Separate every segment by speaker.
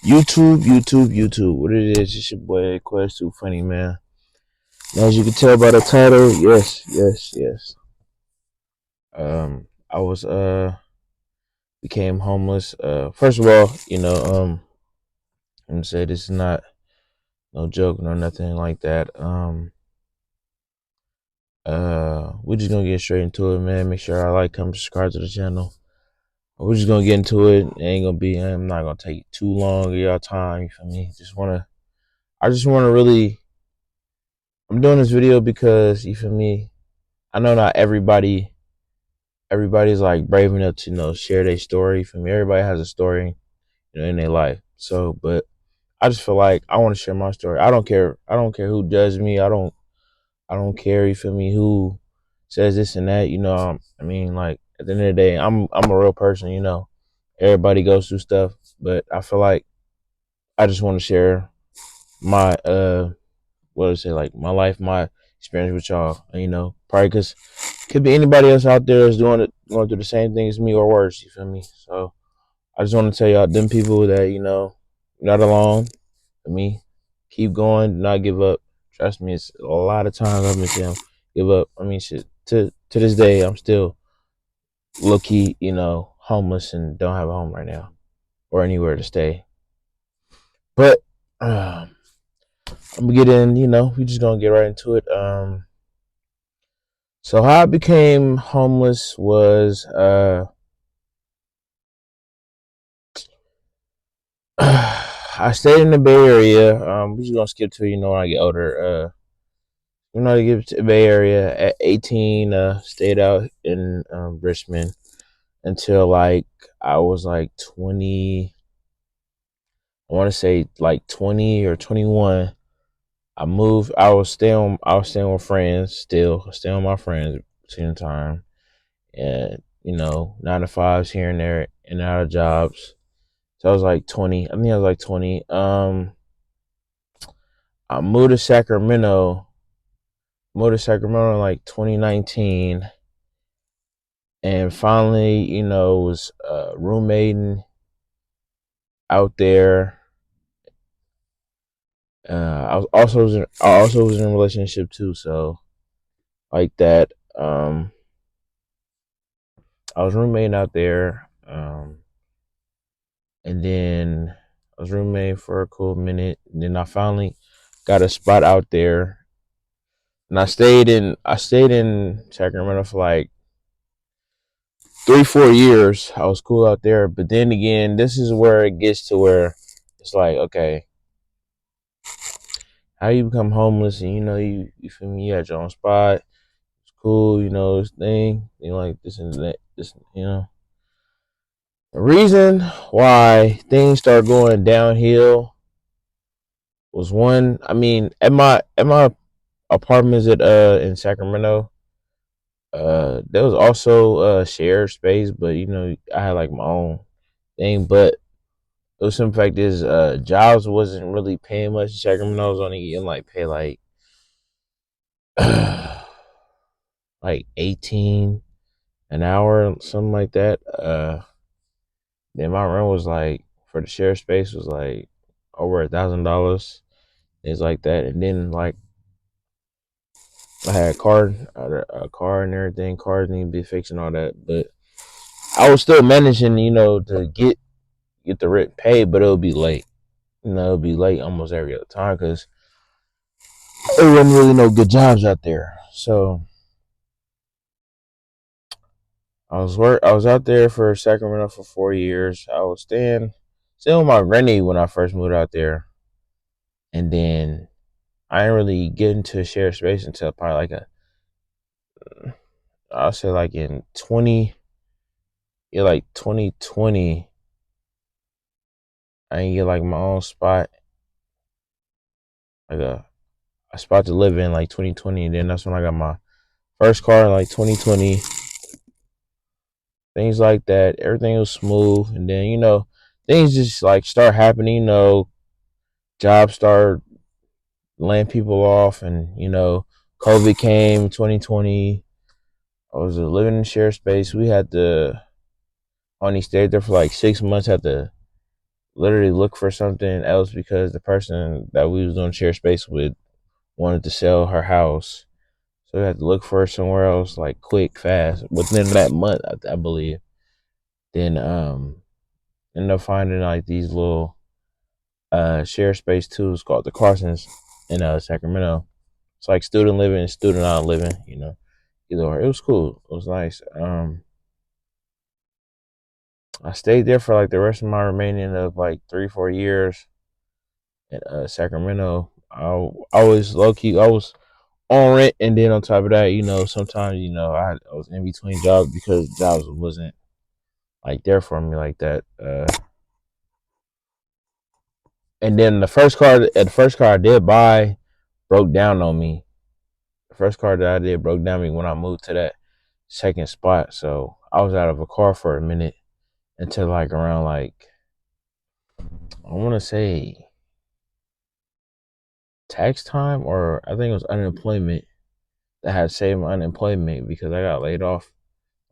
Speaker 1: YouTube. What it is? It's your boy Quest Too Funny, man. And as you can tell by the title, yes. I was became homeless. First of all, I'm gonna say this is not no joke, no nothing like that. We're just gonna get straight into it, man. Make sure I like, comment, subscribe to the channel. We're just gonna get into it. I'm not gonna take too long of your time. You feel me? I just wanna really. I'm doing this video because you feel me. I know not everybody's like brave enough to share their story. For me, everybody has a story, in their life. So, but I just feel like I want to share my story. I don't care. I don't care who judges me. I don't care. You feel me? Who says this and that? Like at the end of the day, I'm a real person. Everybody goes through stuff, but I feel like I just want to share my what to say, like my life, my experience with y'all. Probably because could be anybody else out there that's going through the same thing as me or worse. You feel me? So I just want to tell y'all, them people that you're not alone. For me, keep going, do not give up. Trust me, it's a lot of times I've been saying give up. Shit. To this day, I'm still low key, homeless and don't have a home right now or anywhere to stay. But I'm gonna get in. We just gonna get right into it. So how I became homeless was I stayed in the Bay Area. We're just gonna skip to when I get older. I get to the Bay Area at 18. Stayed out in Richmond until like I was like 20. I want to say like 20 or 21. I moved. I was staying with friends. Still staying with my friends at the same time, and 9 to 5s here and there, and out of jobs. So I was like 20. I think I was like 20. I moved to Sacramento in like 2019, and finally, was roommating out there. I also was in a relationship too, so like that. I was roommating out there, and then I was roommating for a cool minute. And then I finally got a spot out there, and I stayed in Sacramento for like 3 4 years. I was cool out there, but then again, this is where it gets to where it's like, okay, how you become homeless, and you feel me, you had your own spot, it's cool, this thing, like this and that, the reason why things start going downhill was one. At my apartments in Sacramento, there was also shared space, but I had like my own thing. But the simple fact is, jobs wasn't really paying much. Sacramento was only getting like pay like like 18 an hour, something like that. Then my rent was like, for the share space, was like over $1,000, things like that. And then like I had a car and everything. Cars need to be fixed and all that, but I was still managing, to get the rent paid, but it would be late. It would be late almost every other time because there wasn't really no good jobs out there. So I was out there for Sacramento for 4 years. I was staying with my granny when I first moved out there, and then I didn't really get into a shared space until probably like I'll say like in 2020. I didn't get like my own spot, like a spot to live in, like 2020, and then that's when I got my first car in like 2020. Things like that, everything was smooth, and then things just like start happening. Jobs start laying people off, and COVID came 2020. I was living in shared space. We had to only stayed there for like 6 months. Had to literally look for something else because the person that we was doing share space with wanted to sell her house. So we had to look for somewhere else, like quick, fast, within that month, I believe. Then ended up finding like these little share space tools called the Carsons in Sacramento. It's like student living, student not living, Either or. It was cool. It was nice. I stayed there for like the rest of my remaining of like 3-4 years in Sacramento. I was low key. I was on rent, and then on top of that, sometimes I was in between jobs because jobs wasn't like there for me like that. And then the first car I did buy broke down on me. The first car that I did broke down on me when I moved to that second spot. So I was out of a car for a minute until like around like I want to say tax time, or I think it was unemployment that had saved my unemployment because I got laid off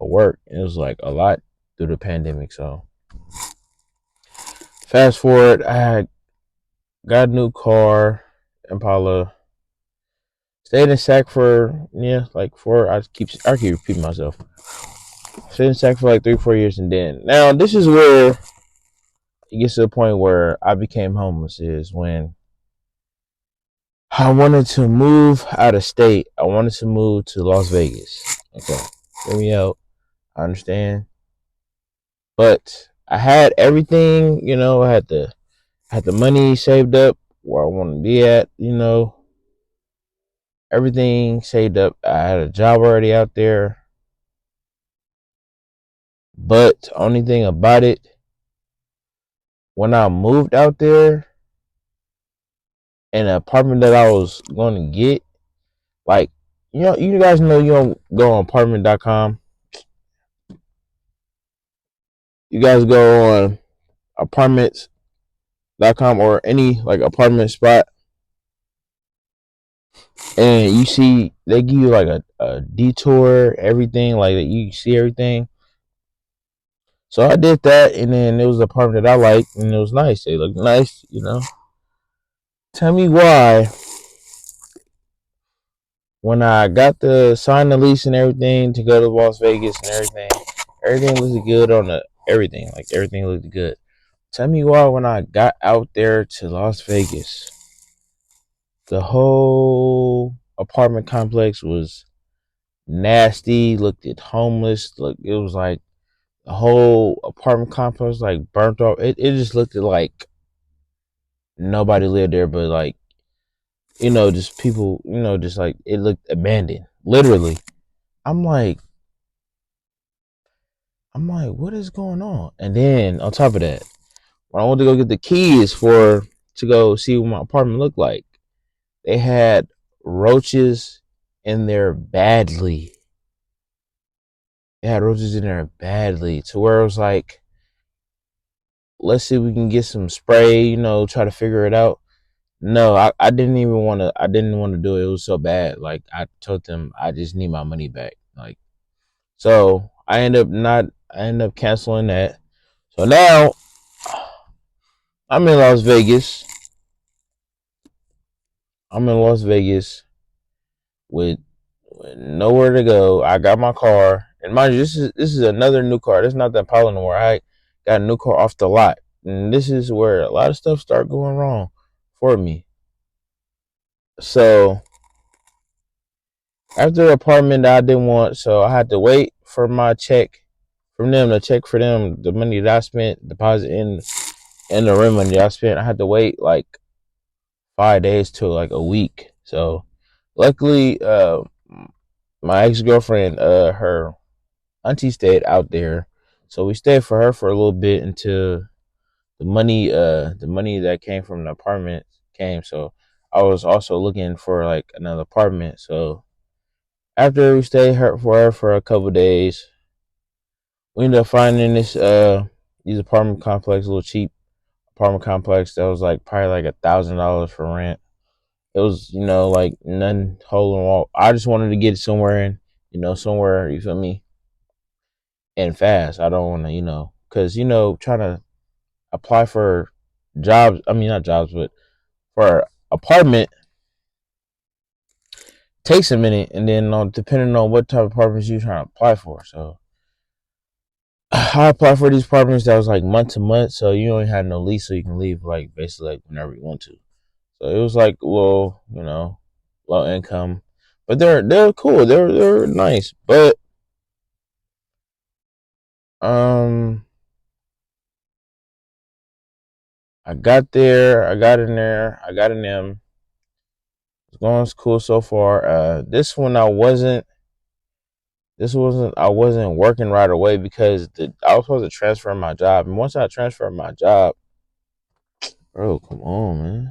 Speaker 1: of work. It was like a lot through the pandemic. So fast forward, I had got a new car, Impala. Stayed in Sac for like four. I keep repeating myself. Stayed in Sac for like 3-4 years, and then now this is where it gets to the point where I became homeless. Is when I wanted to move out of state. I wanted to move to Las Vegas. Okay, hear me out. I understand, but I had everything. I had the money saved up where I want to be at. Everything saved up. I had a job already out there. But only thing about it, when I moved out there, an apartment that I was going to get, like, you guys know you don't go on apartment.com. You guys go on apartments.com or any like apartment spot, and you see they give you like a detour, everything, like you see everything. So I did that, and then it was an apartment that I liked, and it was nice. They looked nice. Tell me why when I got the sign the lease and everything to go to Las Vegas and everything looked good on the everything. Like everything looked good. Tell me why when I got out there to Las Vegas, the whole apartment complex was nasty, looked at homeless, look it was like the whole apartment complex like burnt off. It just looked at like nobody lived there but like, just people, just like it looked abandoned. Literally. I'm like what is going on? And then on top of that, when I went to go get the keys to go see what my apartment looked like, they had roaches in there badly. They had roaches in there badly to where it was like, let's see if we can get some spray, try to figure it out. No, I didn't even want to. I didn't want to do it. It was so bad. Like I told them, I just need my money back. Like so, I end up not. I end up canceling that. So now I'm in Las Vegas. I'm in Las Vegas with nowhere to go. I got my car, and mind you, this is another new car. This is not the Impala no more. I got a new car off the lot, and this is where a lot of stuff start going wrong for me. So after the apartment that I didn't want, so I had to wait for my check from them to check for them the money that I spent deposit in the rent money that I spent. I had to wait like 5 days to like a week. So luckily, my ex girlfriend, her auntie stayed out there, so we stayed for her for a little bit until the money that came from the apartment came. So I was also looking for like another apartment. So after we stayed for her for a couple days, we ended up finding these apartment complex, a little cheap apartment complex that was like probably like $1,000 for rent. It was, like nothing hole in the wall. I just wanted to get somewhere somewhere, you feel me, and fast. I don't want to, because, trying to, apply for jobs. I mean, not jobs, but for apartment takes a minute, and then depending on what type of apartments you trying to apply for. So I applied for these apartments that was like month to month, so you only had no lease, so you can leave like basically like whenever you want to. So it was like low, low income, but they're cool. They're nice, but um, I got there, I got in there, I got in them. It's going cool so far. This one I wasn't. This wasn't. I wasn't working right away because I was supposed to transfer my job, and once I transferred my job, bro, come on, man.